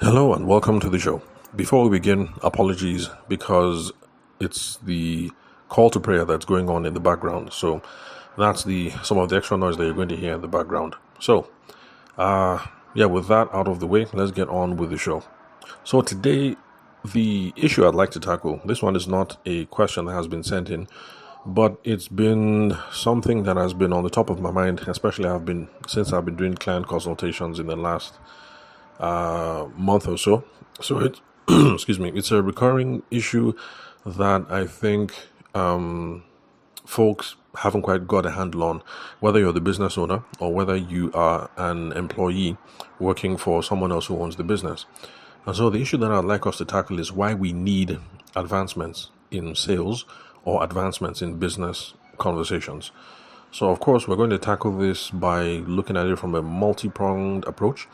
Hello and welcome to the show. Before we begin, apologies because it's the call to prayer that's going on in the background. So that's the some of the extra noise that you're going to hear in the background. So, with that out of the way, let's get on with the show. So today, the issue I'd like to tackle, this one is not a question that has been sent in, but it's been something that has been on the top of my mind, especially since I've been doing client consultations in the last month or so. So it's excuse me, it's a recurring issue that I think folks haven't quite got a handle on, whether you're the business owner or whether you are an employee working for someone else who owns the business. And so the issue that I'd like us to tackle is why we need advancements in sales or advancements in business conversations. So, of course, we're going to tackle this by looking at it from a multi-pronged approach.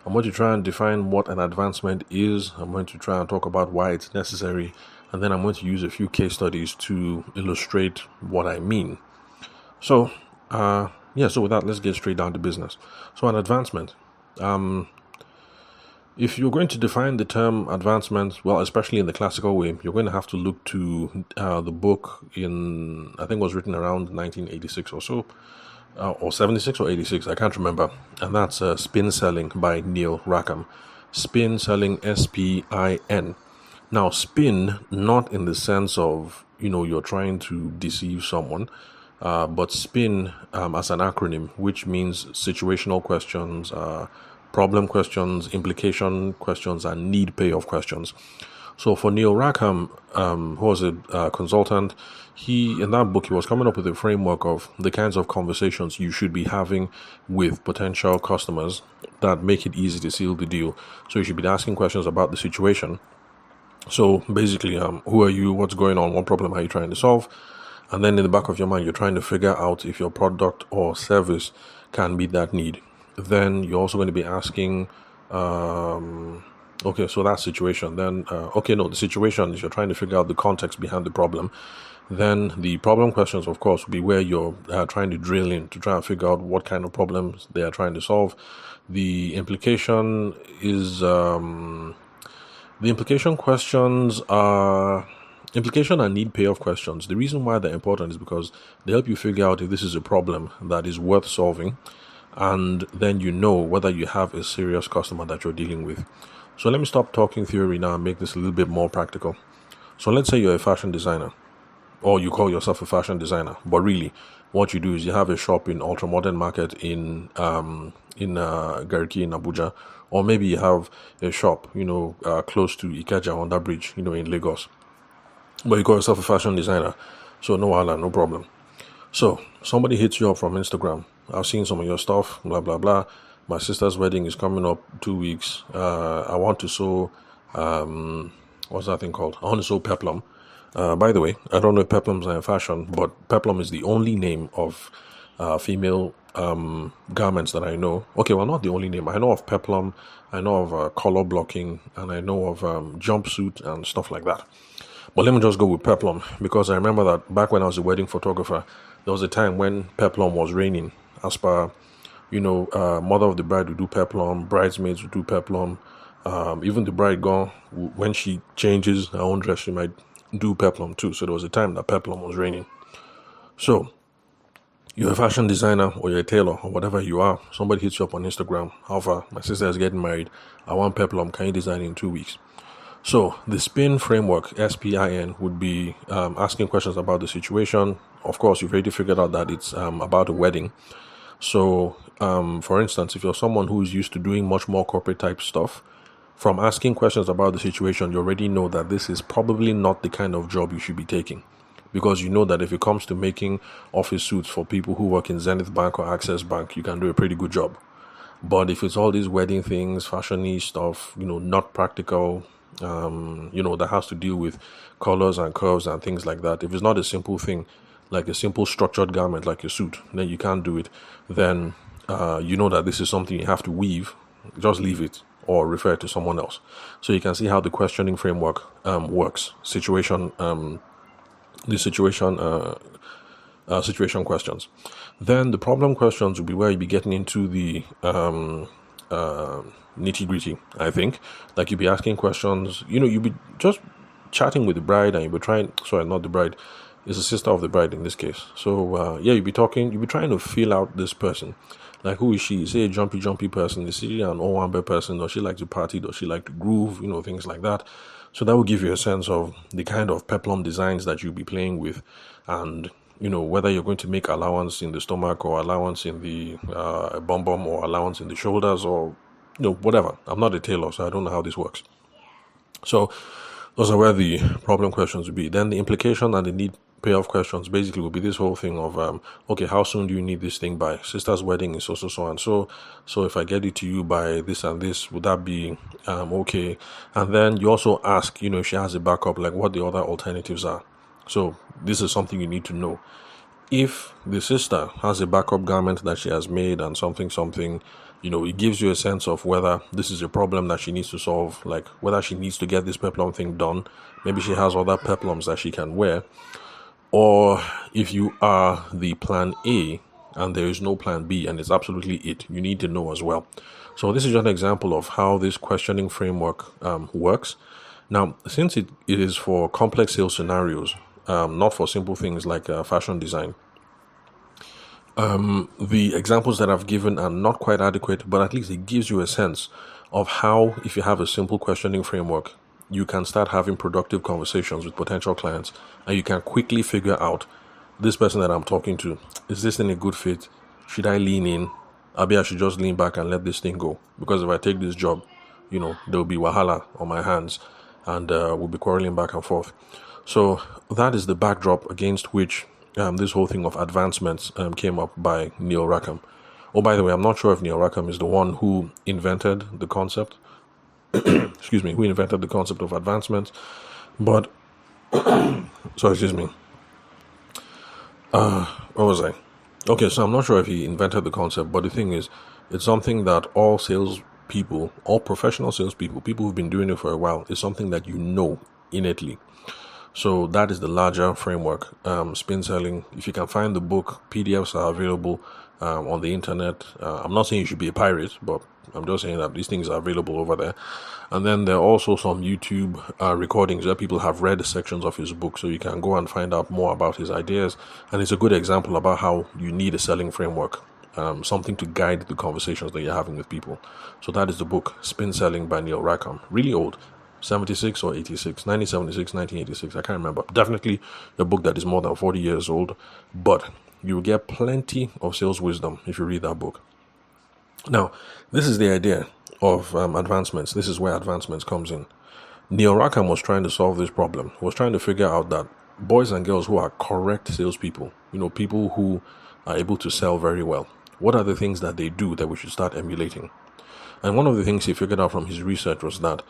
I'm going to try and define what an advancement is. I'm going to try and talk about why it's necessary. And then I'm going to use a few case studies to illustrate what I mean. So, so with that, let's get straight down to business. So, an advancement. If you're going to define the term advancement, well, especially in the classical way, you're going to have to look to the book I think it was written around 1986 or so, or 76 or 86, I can't remember. And that's Spin Selling by Neil Rackham. Spin Selling, SPIN. Now, spin, not in the sense of, you're trying to deceive someone, but spin as an acronym, which means situational questions, problem questions, implication questions, and need payoff questions. So for Neil Rackham, who was a consultant, in that book, he was coming up with a framework of the kinds of conversations you should be having with potential customers that make it easy to seal the deal. So you should be asking questions about the situation. So basically, who are you? What's going on? What problem are you trying to solve? And then in the back of your mind, you're trying to figure out if your product or service can meet that need. Then you're also going to be asking, okay, so that situation. Then, the situation is you're trying to figure out the context behind the problem. Then the problem questions, of course, will be where you're trying to drill in to try and figure out what kind of problems they are trying to solve. The implication questions are implication and need payoff questions. The reason why they're important is because they help you figure out if this is a problem that is worth solving, and then you know whether you have a serious customer that you're dealing with. So let me stop talking theory now and make this a little bit more practical. So let's say you're a fashion designer, or you call yourself a fashion designer, but really what you do is you have a shop in Ultramodern Market in Gariki in Abuja, or maybe you have a shop, close to Ikeja on that bridge, in Lagos. But you call yourself a fashion designer, so no problem. So somebody hits you up from Instagram. I've seen some of your stuff, blah, blah, blah. My sister's wedding is coming up 2 weeks. I want to sew, what's that thing called? I want to sew peplum. By the way, I don't know if peplums are in fashion, but peplum is the only name of female garments that I know. Okay, well, not the only name. I know of peplum, I know of color blocking, and I know of jumpsuit and stuff like that. But let me just go with peplum, because I remember that back when I was a wedding photographer, there was a time when peplum was raining. As per, mother of the bride would do peplum, bridesmaids would do peplum, even the bride when she changes her own dress, she might do peplum too. So there was a time that peplum was raining. So you're a fashion designer or you're a tailor or whatever you are. Somebody hits you up on Instagram. How far? My sister is getting married. I want peplum. Can you design in 2 weeks? So the SPIN framework, SPIN, would be asking questions about the situation. Of course, you've already figured out that it's about a wedding. So, for instance, if you're someone who's used to doing much more corporate type stuff, from asking questions about the situation, you already know that this is probably not the kind of job you should be taking. Because you know that if it comes to making office suits for people who work in Zenith Bank or Access Bank, you can do a pretty good job. But if it's all these wedding things, fashion-y stuff, not practical, that has to deal with colors and curves and things like that. If it's not a simple thing, like a simple structured garment like a suit, then you can't do it. Then you know that this is something you have to weave. Just leave it or refer to someone else. So you can see how the questioning framework works. Situation questions. Then the problem questions will be where you be getting into the nitty gritty. I think, like, you'd be asking questions. You'd be just chatting with the bride, and you'd be trying. Sorry, not the bride. It's the sister of the bride in this case. So you'd be talking. You'd be trying to feel out this person. Like, who is she? Is she a jumpy person? Is she an Owambe person? Does she like to party? Does she like to groove? Things like that. So that will give you a sense of the kind of peplum designs that you'll be playing with, and whether you're going to make allowance in the stomach, or allowance in the bum bum, or allowance in the shoulders, or whatever. I'm not a tailor, so I don't know how this works. So those are where the problem questions would be. Then the implication and the need payoff questions basically will be this whole thing of okay, how soon do you need this thing by? Sister's wedding is so and so. So if I get it to you by this and this, would that be okay? And then you also ask, if she has a backup, like what the other alternatives are. So this is something you need to know. If the sister has a backup garment that she has made and something, it gives you a sense of whether this is a problem that she needs to solve, like whether she needs to get this peplum thing done. Maybe she has other peplums that she can wear. Or if you are the plan A and there is no plan B and it's absolutely it, you need to know as well. So this is just an example of how this questioning framework works. Now, since it is for complex sales scenarios, not for simple things like fashion design, the examples that I've given are not quite adequate, but at least it gives you a sense of how, if you have a simple questioning framework, you can start having productive conversations with potential clients, and you can quickly figure out, this person that I'm talking to, is this thing a good fit? Should I lean in? Maybe I should just lean back and let this thing go, because if I take this job, there'll be wahala on my hands, and we'll be quarreling back and forth. So that is the backdrop against which this whole thing of advancements came up by Neil Rackham. Oh, by the way, I'm not sure if Neil Rackham is the one who invented the concept. Excuse me, who invented the concept of advancements, but excuse me. Where was I? Okay, so I'm not sure if he invented the concept, but the thing is, it's something that all salespeople, all professional salespeople, people who've been doing it for a while, is something that innately. So that is the larger framework. Spin selling. If you can find the book, PDFs are available on the internet. I'm not saying you should be a pirate, but I'm just saying that these things are available over there. And then there are also some YouTube recordings where people have read sections of his book, so you can go and find out more about his ideas. And it's a good example about how you need a selling framework, something to guide the conversations that you're having with people. So that is the book, Spin Selling by Neil Rackham. Really old. 76 or 86, 1976, 1986, I can't remember. Definitely a book that is more than 40 years old, but you will get plenty of sales wisdom if you read that book. Now, this is the idea of advancements. This is where advancements comes in. Neil Rackham was trying to solve this problem. He was trying to figure out that boys and girls who are correct salespeople, people who are able to sell very well, what are the things that they do that we should start emulating? And one of the things he figured out from his research was that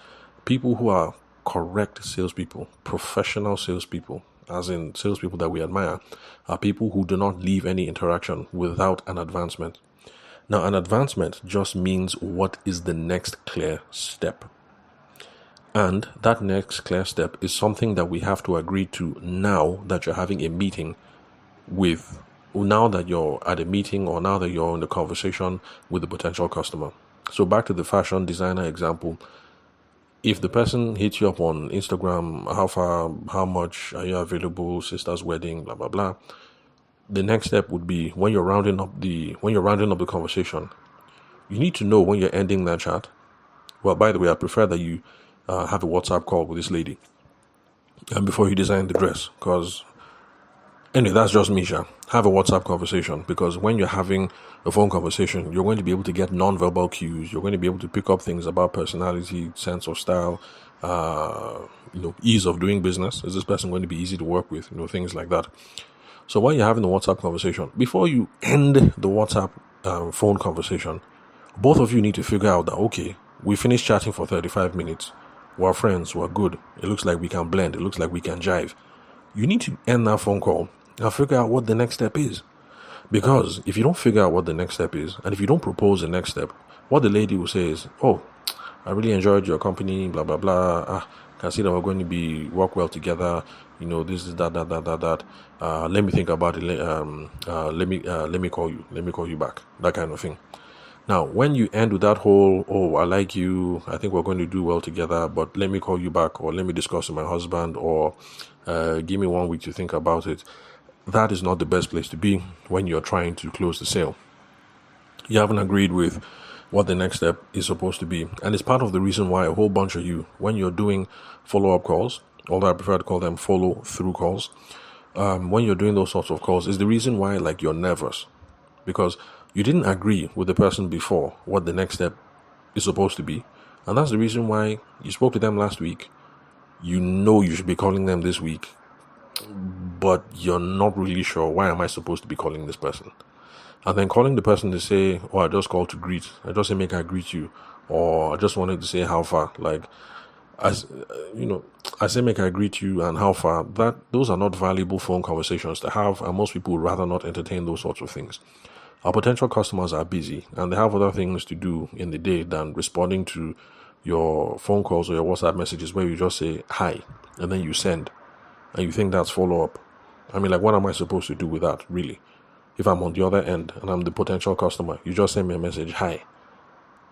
people who are correct salespeople, professional salespeople, as in salespeople that we admire, are people who do not leave any interaction without an advancement. Now, an advancement just means what is the next clear step. And that next clear step is something that we have to agree to now that you're having a meeting with, now that you're at a meeting, or now that you're in the conversation with the potential customer. So back to the fashion designer example. If the person hits you up on Instagram, how far, how much are you available, sister's wedding, blah, blah, blah. The next step would be when you're rounding up the conversation, you need to know when you're ending that chat. Well, by the way, I prefer that you have a WhatsApp call with this lady and before you design the dress, because anyway, that's just me, Sha. Have a WhatsApp conversation, because when you're having a phone conversation, you're going to be able to get non-verbal cues. You're going to be able to pick up things about personality, sense of style, ease of doing business. Is this person going to be easy to work with? Things like that. So while you're having the WhatsApp conversation, before you end the WhatsApp phone conversation, both of you need to figure out that, okay, we finished chatting for 35 minutes. We're friends. We're good. It looks like we can blend. It looks like we can jive. You need to end that phone call and figure out what the next step is. Because if you don't figure out what the next step is, and if you don't propose the next step, what the lady will say is, oh, I really enjoyed your company, blah, blah, blah. Can see that we're going to work well together. This is that. Let me think about it. Let me call you. Let me call you back. That kind of thing. Now, when you end with that whole, oh, I like you, I think we're going to do well together, but let me call you back, or let me discuss with my husband, or give me 1 week to think about it, that is not the best place to be when you're trying to close the sale. You haven't agreed with what the next step is supposed to be. And it's part of the reason why a whole bunch of you, when you're doing follow-up calls, although I prefer to call them follow-through calls, when you're doing those sorts of calls, is the reason why, like, you're nervous. Because you didn't agree with the person before what the next step is supposed to be. And that's the reason why you spoke to them last week. You know you should be calling them this week, but you're not really sure, why am I supposed to be calling this person? And then calling the person to say, oh, I just called to greet. I just say, make I greet you. Or I just wanted to say how far. Like, as you know, I say, make I greet you and how far. Those are not valuable phone conversations to have. And most people would rather not entertain those sorts of things. Our potential customers are busy and they have other things to do in the day than responding to your phone calls or your WhatsApp messages where you just say hi and then you send and you think that's follow-up. I mean, like, what am I supposed to do with that, really? If I'm on the other end and I'm the potential customer, you just send me a message, hi.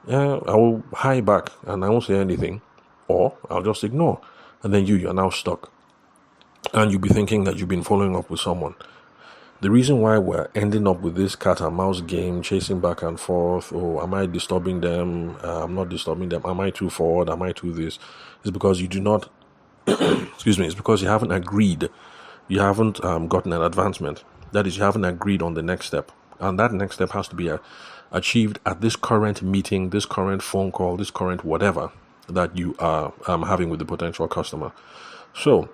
Yeah, I will hi back and I won't say anything, or I'll just ignore. And then you're now stuck. And you'll be thinking that you've been following up with someone. The reason why we're ending up with this cat and mouse game, chasing back and forth, oh, am I disturbing them? I'm not disturbing them. Am I too forward? Am I too this? Is because you do not, excuse me, it's because you haven't agreed. You haven't gotten an advancement. That is, you haven't agreed on the next step. And that next step has to be achieved at this current meeting, this current phone call, this current whatever that you are having with the potential customer. So,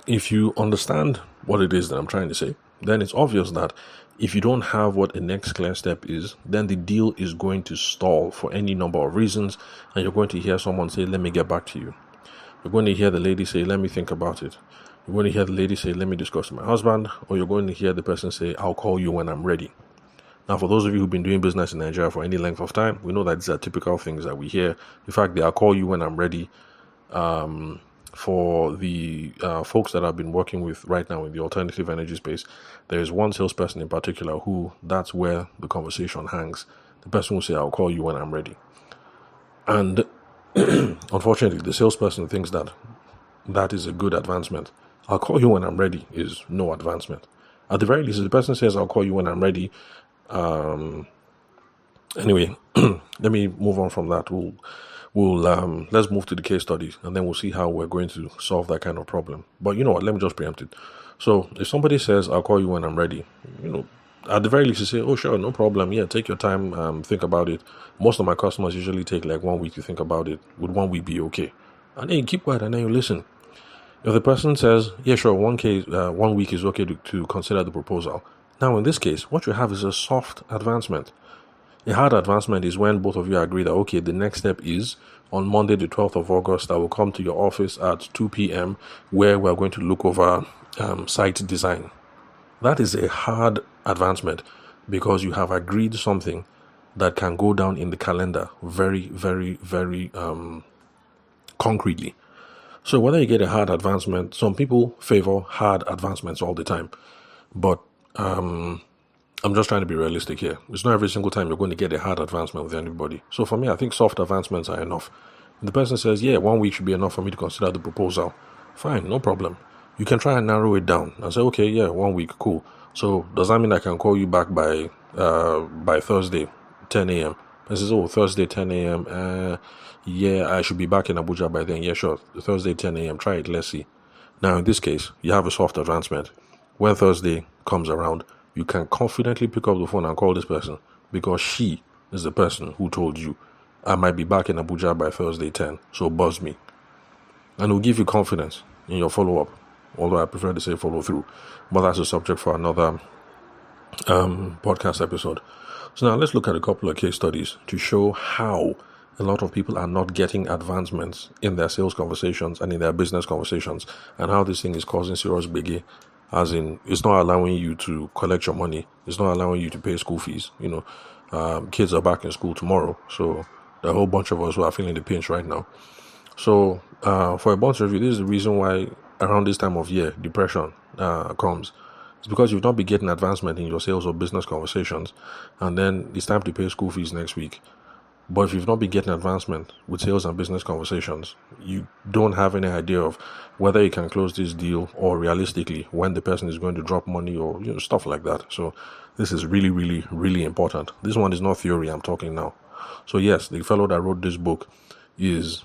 if you understand what it is that I'm trying to say, then it's obvious that if you don't have what a next clear step is, then the deal is going to stall for any number of reasons, and you're going to hear someone say, let me get back to you. You're going to hear the lady say, let me think about it. You're going to hear the lady say, let me discuss with my husband, or you're going to hear the person say, I'll call you when I'm ready. Now, for those of you who've been doing business in Nigeria for any length of time, we know that these are typical things that we hear. In fact, I'll call you when I'm ready. For the folks that I've been working with right now in the alternative energy space, there is one salesperson in particular who that's where the conversation hangs. The person will say, I'll call you when I'm ready. And unfortunately, the salesperson thinks that that is a good advancement. I'll call you when I'm ready is no advancement. At the very least, if the person says, I'll call you when I'm ready. Anyway, let me move on from that. Let's move to the case studies and then we'll see how we're going to solve that kind of problem. But you know what, let me just preempt it. So if somebody says, I'll call you when I'm ready, at the very least you say, oh sure, no problem. Yeah, take your time, think about it. Most of my customers usually take like 1 week to think about it. Would 1 week be okay? And then you keep quiet and then you listen. If the person says, yeah, sure, 1 week is okay to consider the proposal. Now in this case, what you have is a soft advancement. A hard advancement is when both of you agree that, okay, the next step is on Monday, the 12th of August, I will come to your office at 2 p.m. where we're going to look over site design. That is a hard advancement because you have agreed something that can go down in the calendar very, very, very concretely. So whether you get a hard advancement, some people favor hard advancements all the time. But I'm just trying to be realistic here. It's not every single time you're going to get a hard advancement with anybody. So for me, I think soft advancements are enough. If the person says, yeah, 1 week should be enough for me to consider the proposal. Fine, no problem. You can try and narrow it down and say, okay, yeah, 1 week, cool. So does that mean I can call you back by Thursday, 10 a.m.? I says, oh, Thursday, 10 a.m. Yeah, I should be back in Abuja by then. Yeah, sure. Thursday, 10 a.m. Try it. Let's see. Now, in this case, you have a soft advancement. When Thursday comes around, you can confidently pick up the phone and call this person because she is the person who told you, I might be back in Abuja by Thursday 10, so buzz me. And it will give you confidence in your follow-up, although I prefer to say follow-through. But that's a subject for another podcast episode. So now let's look at a couple of case studies to show how a lot of people are not getting advancements in their sales conversations and in their business conversations, and how this thing is causing serious biggie. As in, it's not allowing you to collect your money. It's not allowing you to pay school fees. Kids are back in school tomorrow. So there are a whole bunch of us who are feeling the pinch right now. So for a bunch of you, this is the reason why around this time of year, depression comes. It's because you've not been getting advancement in your sales or business conversations, and then it's time to pay school fees next week. But if you've not been getting advancement with sales and business conversations, you don't have any idea of whether you can close this deal or realistically when the person is going to drop money or stuff like that. So this is really, really, really important. This one is not theory I'm talking now. So yes, the fellow that wrote this book is,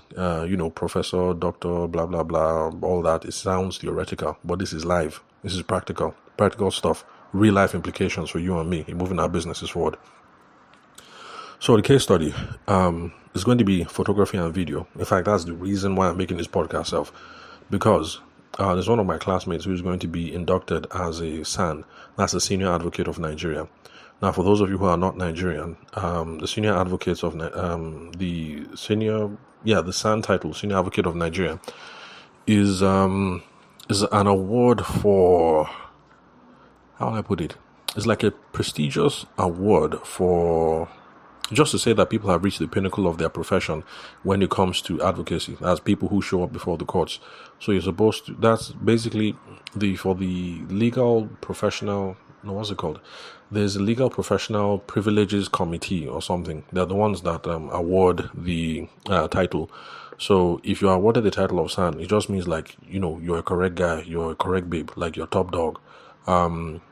professor, doctor, blah, blah, blah, all that. It sounds theoretical, but this is live. This is practical stuff, real life implications for you and me in moving our businesses forward. So the case study is going to be photography and video. In fact, that's the reason why I'm making this podcast because there's one of my classmates who is going to be inducted as a SAN. That's the Senior Advocate of Nigeria. Now, for those of you who are not Nigerian, the Senior Advocates of the SAN title, Senior Advocate of Nigeria, is an award for, how do I put it? It's like a prestigious award for, just to say that people have reached the pinnacle of their profession when it comes to advocacy, as people who show up before the courts. So you're supposed to, that's basically for the legal professional, what's it called? There's a legal professional privileges committee or something. They're the ones that award the title. So if you are awarded the title of SAN, it just means like, you're a correct guy, you're a correct babe, like you're top dog. You're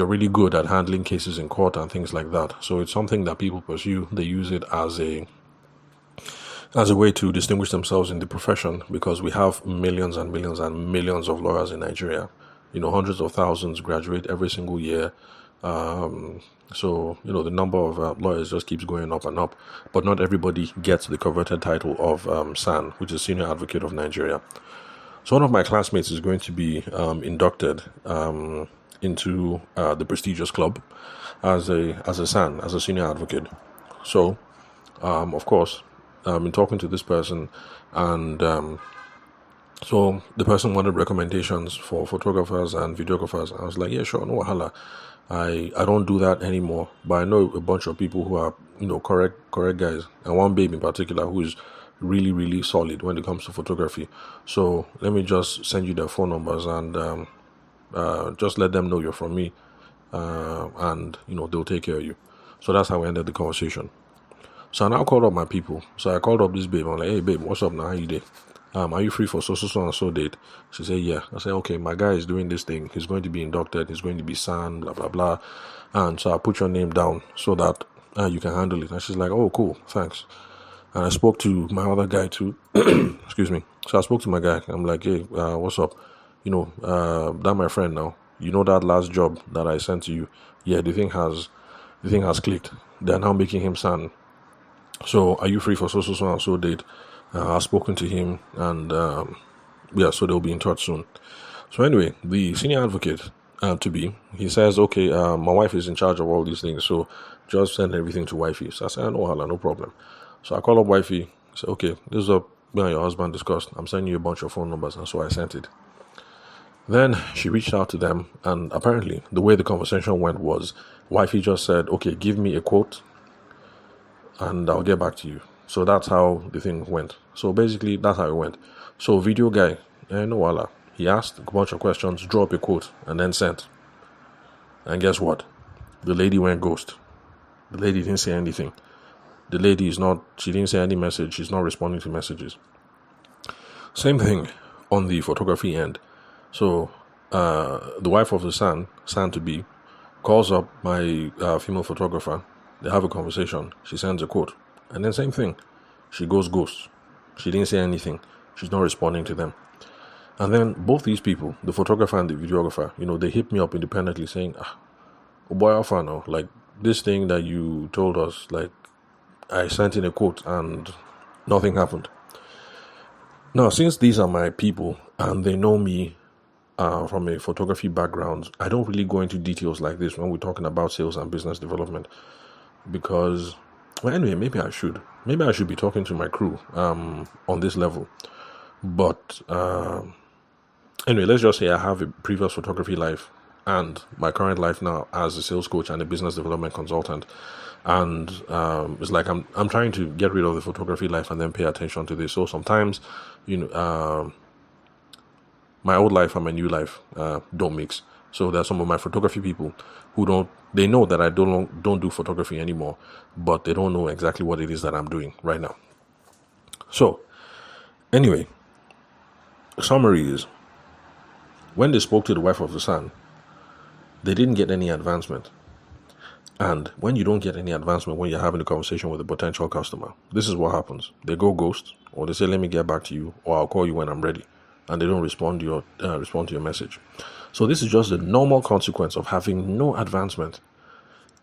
really good at handling cases in court and things like that. So it's something that people pursue. They use it as a way to distinguish themselves in the profession, because we have millions and millions and millions of lawyers in Nigeria. Hundreds of thousands graduate every single year. So the number of lawyers just keeps going up and up. But not everybody gets the coveted title of SAN, which is Senior Advocate of Nigeria. So one of my classmates is going to be inducted into the prestigious club as a SAN, as a Senior Advocate. So, of course, in talking to this person, and so the person wanted recommendations for photographers and videographers. I was like, yeah, sure, no wahala. I don't do that anymore, but I know a bunch of people who are correct guys, and one babe in particular who is really, really solid when it comes to photography. So let me just send you their phone numbers and just let them know you're from me, and they'll take care of you. So that's how we ended the conversation. So I now called up my people. So I called up this babe. I'm like, hey babe, what's up now? How you doing? Are you free for so and so date? She said, yeah. I said, okay, my guy is doing this thing. He's going to be inducted. He's going to be SAN, blah, blah, blah. And so I put your name down so that you can handle it. And she's like, oh, cool, thanks. And I spoke to my other guy too. Excuse me. So I spoke to my guy. I'm like, hey, what's up? That my friend now. That last job that I sent to you? Yeah, the thing has clicked. They're now making him SAN. So are you free for so and so date? I've spoken to him, and so they'll be in touch soon. So anyway, the Senior Advocate he says, okay, my wife is in charge of all these things, so just send everything to wifey. So I said, no problem. So I call up wifey. I said, okay, this is what you and your husband discussed. I'm sending you a bunch of phone numbers, and so I sent it. Then she reached out to them, and apparently the way the conversation went was, wifey just said, okay, give me a quote, and I'll get back to you. So that's how the thing went. So basically, that's how it went. So video guy, he asked a bunch of questions, drew up a quote, and then sent. And guess what? The lady went ghost. The lady didn't say anything. The lady she didn't say any message. She's not responding to messages. Same thing on the photography end. So the wife of the SAN to be, calls up my female photographer. They have a conversation. She sends a quote. And then same thing. She goes ghost. She didn't say anything. She's not responding to them. And then both these people, the photographer and the videographer, they hit me up independently saying, oh boy, Alpha now, like this thing that you told us, like I sent in a quote and nothing happened. Now, since these are my people and they know me from a photography background, I don't really go into details like this when we're talking about sales and business development, because, well, anyway, maybe I should be talking to my crew on this level. But anyway, let's just say I have a previous photography life and my current life now as a sales coach and a business development consultant. And it's like I'm trying to get rid of the photography life and then pay attention to this. So sometimes, my old life and my new life don't mix. So there are some of my photography people who they know that I don't do photography anymore, but they don't know exactly what it is that I'm doing right now. So anyway, summary is, when they spoke to the wife of the son, they didn't get any advancement. And when you don't get any advancement when you're having a conversation with a potential customer, this is what happens. They go ghost, or they say, let me get back to you, or I'll call you when I'm ready. And they don't respond to your message. So this is just the normal consequence of having no advancement.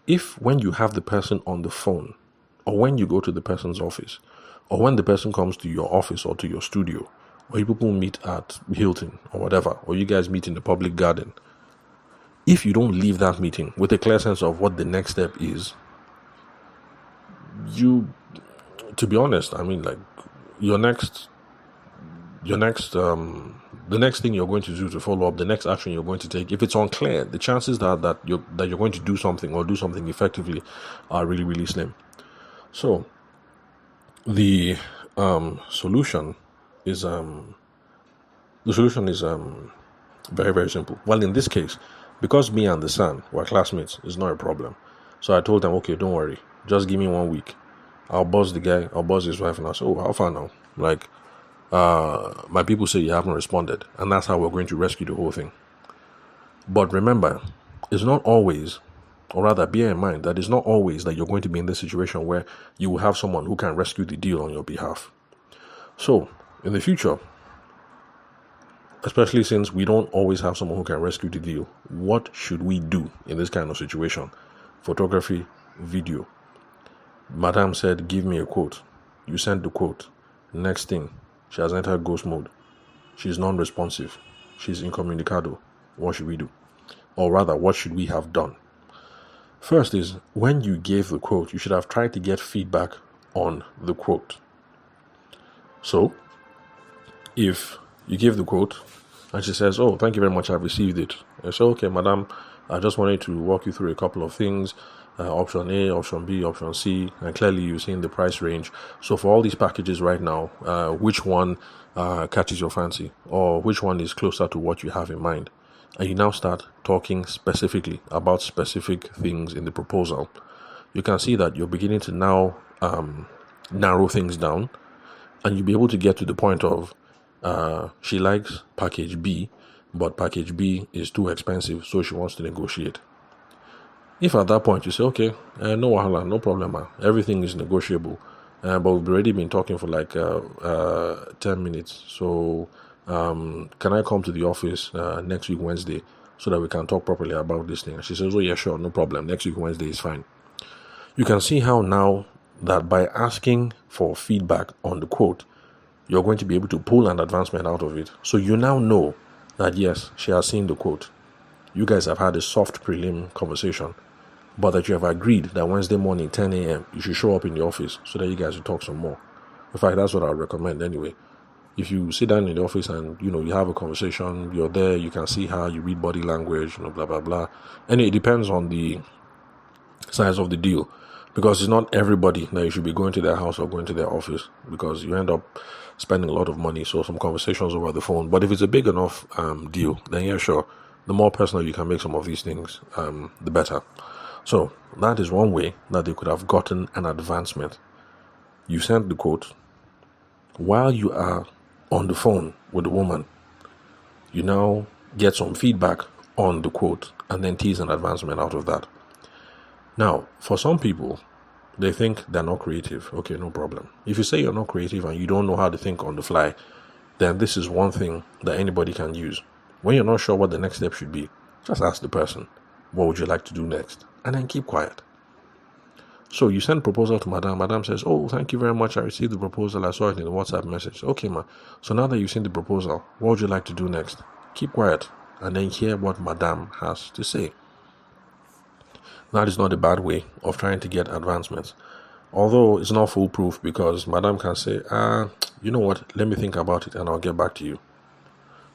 If when you have the person on the phone, or when you go to the person's office, or when the person comes to your office or to your studio, or you people meet at Hilton or whatever, or you guys meet in the public garden, if you don't leave that meeting with a clear sense of what the next step is, to be honest, I mean, like, the next thing you're going to do to follow up, the next action you're going to take, if it's unclear, the chances that you're going to do something or do something effectively are really, really slim. So the solution is very, very simple. Well, in this case, because me and the son were classmates, it's not a problem. So I told them, okay, don't worry, just give me 1 week. I'll buzz the guy, I'll buzz his wife, and I'll say, oh, how far now? Like, my people say you haven't responded, and that's how we're going to rescue the whole thing. But remember, it's not always, or rather bear in mind that it's not always that you're going to be in this situation where you will have someone who can rescue the deal on your behalf. So in the future, especially since we don't always have someone who can rescue the deal, what should we do in this kind of situation? Photography, video. Madam said, give me a quote. You sent the quote. Next thing, she has entered ghost mode. She's non-responsive. She's incommunicado. What should we do? Or rather, what should we have done? First is, when you gave the quote, you should have tried to get feedback on the quote. So, if you give the quote and she says, oh, thank you very much, I've received it. I say, okay, madam, I just wanted to walk you through a couple of things. Option A, option B, option C, and clearly you've seen the price range. So for all these packages right now, which one catches your fancy, or which one is closer to what you have in mind? And you now start talking specifically about specific things in the proposal. You can see that you're beginning to now narrow things down, and you'll be able to get to the point of she likes package B, but package B is too expensive, so she wants to negotiate. If at that point you say, okay, no wahala, no problem, everything is negotiable, but we've already been talking for like 10 minutes, so can I come to the office next week Wednesday so that we can talk properly about this thing? And she says, oh yeah, sure, no problem, next week Wednesday is fine. You can see how now that by asking for feedback on the quote, you're going to be able to pull an advancement out of it. So you now know that yes, she has seen the quote. You guys have had a soft prelim conversation, but that you have agreed that Wednesday morning, 10 a.m., you should show up in the office so that you guys will talk some more. In fact, that's what I would recommend anyway. If you sit down in the office and, you have a conversation, you're there, you can see how you read body language, blah, blah, blah. And it depends on the size of the deal, because it's not everybody that you should be going to their house or going to their office, because you end up spending a lot of money. So some conversations over the phone. But if it's a big enough deal, then yeah, sure. The more personal you can make some of these things, the better. So that is one way that they could have gotten an advancement. You sent the quote. While you are on the phone with the woman, you now get some feedback on the quote and then tease an advancement out of that. Now, for some people, they think they're not creative. Okay, no problem. If you say you're not creative and you don't know how to think on the fly, then this is one thing that anybody can use. When you're not sure what the next step should be, just ask the person, what would you like to do next? And then keep quiet. So you send proposal to madam. Madam says, oh, thank you very much. I received the proposal. I saw it in the WhatsApp message. Okay, ma. So now that you've seen the proposal, what would you like to do next? Keep quiet and then hear what madam has to say. That is not a bad way of trying to get advancements. Although it's not foolproof, because madam can say, you know what, let me think about it and I'll get back to you.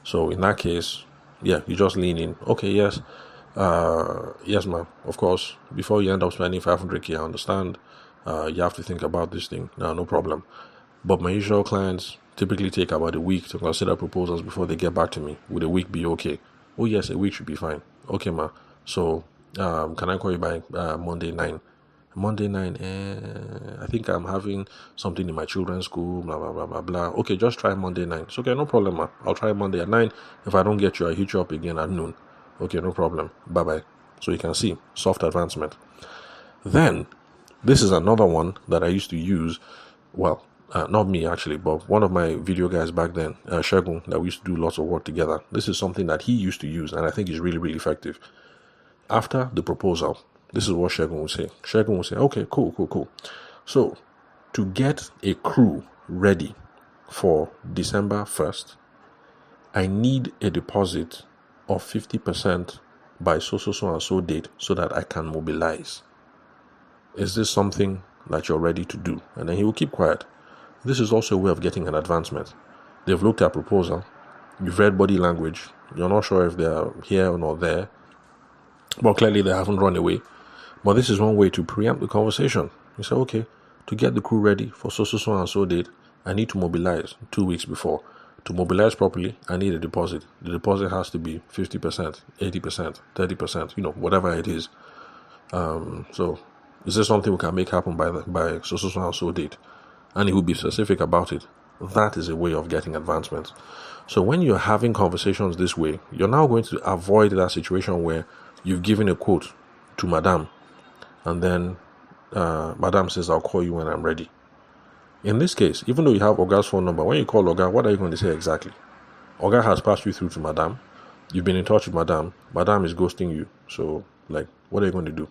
So in that case, yeah, you just lean in. Okay, yes. Yes, ma'am. Of course, before you end up spending 500k, I understand. You have to think about this thing. No problem. But my usual clients typically take about a week to consider proposals before they get back to me. Would a week be okay? Oh yes, a week should be fine. Okay, ma. So, can I call you by Monday 9? Monday 9, I think I'm having something in my children's school, blah, blah, blah, blah, blah. Okay, just try Monday 9. It's okay, no problem, ma. I'll try Monday at 9. If I don't get you, I'll hit you up again at noon. Okay, no problem. Bye-bye. So you can see, soft advancement. Then, this is another one that I used to use. Well, not me actually, but one of my video guys back then, Shegun, that we used to do lots of work together. This is something that he used to use, and I think is really, really effective. After the proposal, this is what Shegun will say. Shegun will say, okay, cool. So, to get a crew ready for December 1st, I need a deposit of 50% by so and so date so that I can mobilize. Is this something that you're ready to do? And then he will keep quiet. This is also a way of getting an advancement. They've looked at proposal. You've read body language. You're not sure if they're here or not there. But clearly they haven't run away. But this is one way to preempt the conversation. You say, okay, to get the crew ready for so and so date, I need to mobilize 2 weeks before. To mobilize properly, I need a deposit. The deposit has to be 50%, 80%, 30%, whatever it is. So is this something we can make happen by so and so date? And he will be specific about it. That is a way of getting advancements. So when you're having conversations this way, you're now going to avoid that situation where you've given a quote to Madame, and then Madame says, I'll call you when I'm ready. In this case, even though you have Oga's phone number, when you call Oga, what are you going to say exactly? Oga has passed you through to Madame. You've been in touch with Madame. Madame is ghosting you. So, what are you going to do?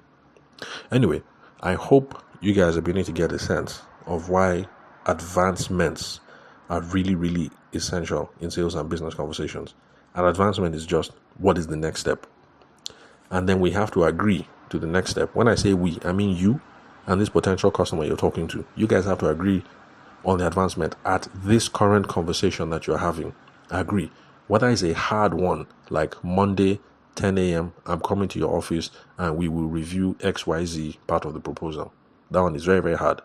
Anyway, I hope you guys are beginning to get a sense of why advancements are really, really essential in sales and business conversations. An advancement is just, what is the next step? And then we have to agree to the next step. When I say we, I mean you and this potential customer you're talking to. You guys have to agree on the advancement at this current conversation that you're having. Agree. Whether it's a hard one, like Monday, 10 a.m., I'm coming to your office and we will review XYZ part of the proposal. That one is very, very hard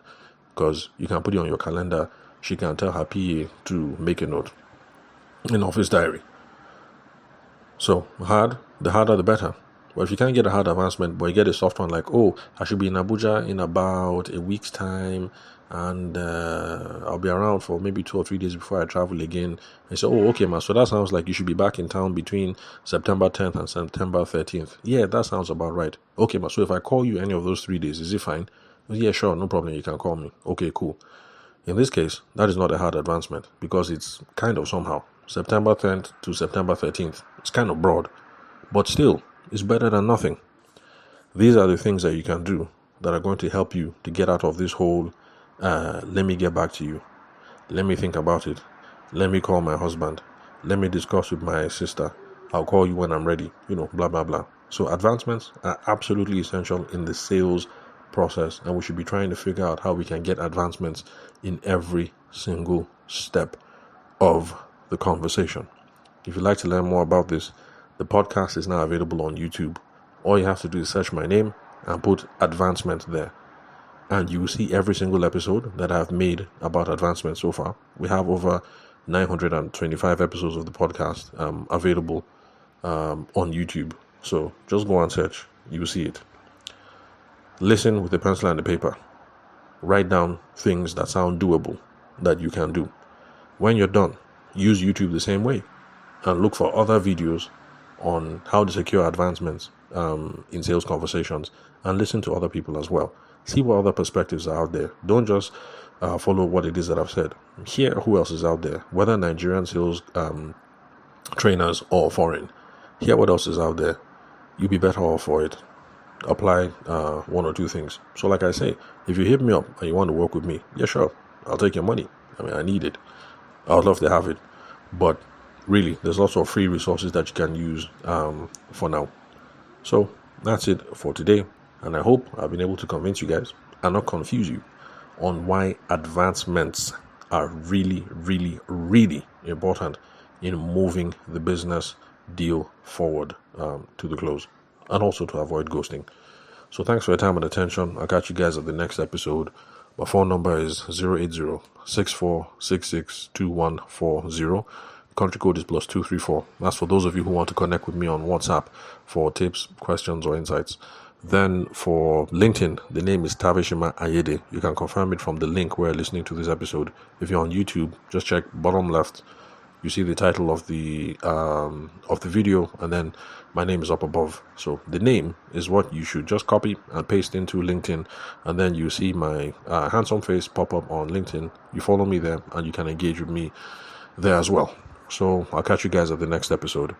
because you can put it on your calendar. She can tell her PA to make a note in office diary. So hard, the harder the better. But if you can't get a hard advancement, but you get a soft one like, oh, I should be in Abuja in about a week's time, and I'll be around for maybe 2 or 3 days before I travel again. I say, oh, okay, man, so that sounds like you should be back in town between September 10th and September 13th. Yeah, that sounds about right. Okay, man, so if I call you any of those 3 days, is it fine? Yeah, sure, no problem, you can call me. Okay, cool. In this case, that is not a hard advancement because it's kind of somehow. September 10th to September 13th. It's kind of broad, but still, it's better than nothing. These are the things that you can do that are going to help you to get out of this whole, let me get back to you. Let me think about it. Let me call my husband. Let me discuss with my sister. I'll call you when I'm ready. Blah, blah, blah. So advancements are absolutely essential in the sales process, and we should be trying to figure out how we can get advancements in every single step of the conversation. If you'd like to learn more about this, the podcast is now available on YouTube. All you have to do is search my name and put advancement there. And you will see every single episode that I've made about advancement so far. We have over 925 episodes of the podcast available on YouTube. So just go and search. You will see it. Listen with a pencil and a paper. Write down things that sound doable that you can do. When you're done, use YouTube the same way and look for other videos on how to secure advancements in sales conversations, and listen to other people as well. See what other perspectives are out there. Don't just follow what it is that I've said. Hear who else is out there, whether Nigerian sales trainers or foreign. Hear what else is out there. You'll be better off for it. Apply 1 or 2 things. So like I say, if you hit me up and you want to work with me, yeah, sure, I'll take your money. I need it. I would love to have it. But really, there's lots of free resources that you can use for now. So that's it for today. And I hope I've been able to convince you guys and not confuse you on why advancements are really, really, really important in moving the business deal forward to the close, and also to avoid ghosting. So thanks for your time and attention. I'll catch you guys at the next episode. My phone number is 080-6466-2140. country code is +234. That's for those of you who want to connect with me on WhatsApp for tips, questions, or insights. Then for LinkedIn, the name is Tavishima Ayede. You can confirm it from the link where you're listening to this episode. If you're on YouTube, just check bottom left. You see the title of the video, and then my name is up above. So the name is what you should just copy and paste into LinkedIn, and then you see my handsome face pop up on LinkedIn. You follow me there, and you can engage with me there as well. So I'll catch you guys at the next episode.